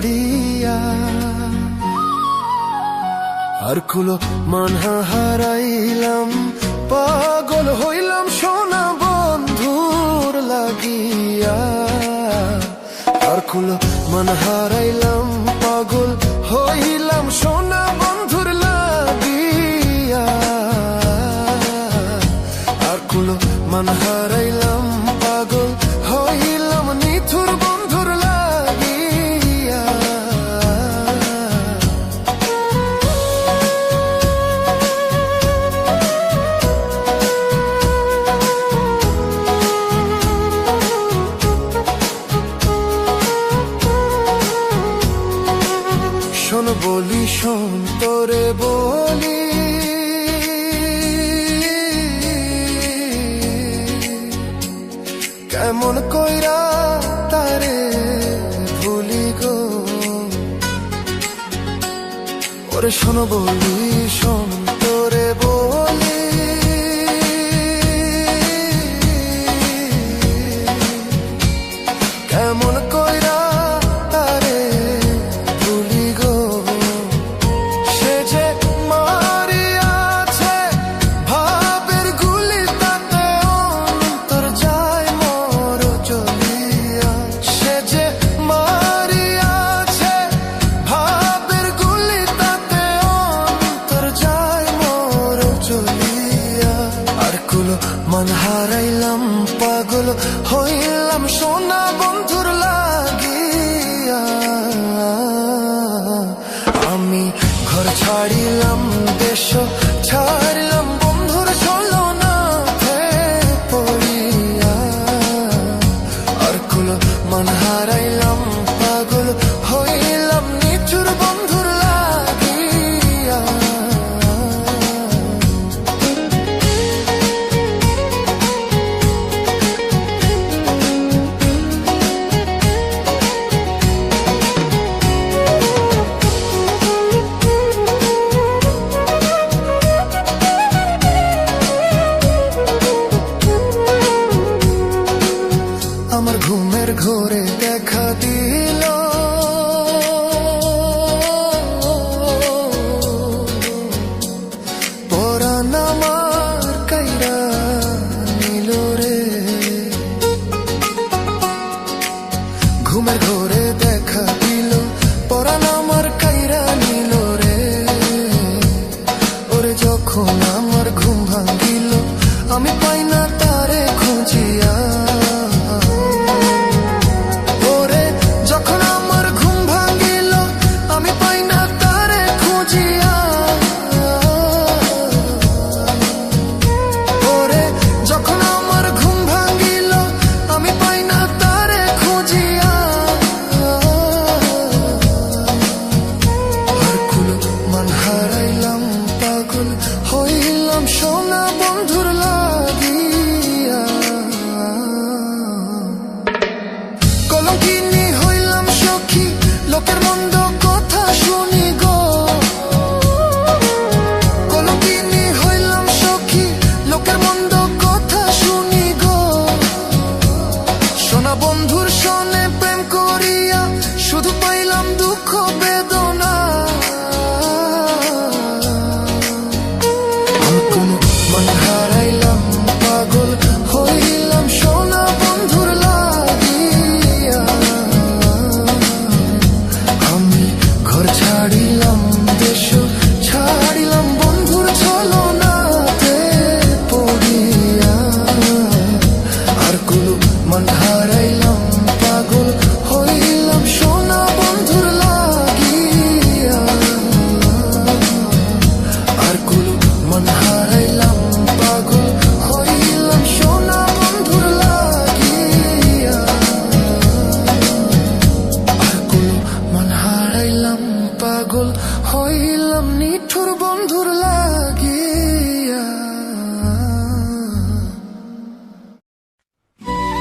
পড়িয়া। আর কুলো মান হারাইলাম, পাগল হইলাম সোনা বন্ধুর লাগিয়া। আর কুলো মান হারাইলাম, পাগল হইলাম সোনা বন্ধুর লাগিয়া। আর কুলো মান হারাইলাম, পাগল হইলাম নিথুর বন্ধুর লাগিয়া। শোন বলি, শোন তোরে বলি, কেমন কইরা তারে ভুলি গো। ওরে শোন বলি, শোন তোরে বলি, কেমন কইরা তারে ভুলি গো। সে যে মারিয়াছে ভাবের গুলি, তাতে অন্তর যায় মোর জ্বলিয়া। সে যে মারিয়াছে ভাবের গুলি, তাতে অন্তর যায় মোর জ্বলিয়া। আর কুলো মান হারাইলাম, পাগল হইলাম সোনা বন্ধুর লাগিয়া। আমি ঘর ছাড়িলাম, দেশ ছাড়িলাম বন্ধুর ছলনাতে পড়িয়া। আর কুলো মান হারাইলাম, পাগল হইলাম নিচুর বন্ধুর লাগিয়া। আমার ঘুমের ঘোরে দেখা দিল, পরাণ আমার কাইরা নিল রে। ঘুমের ঘোরে দেখা দিল, পরাণ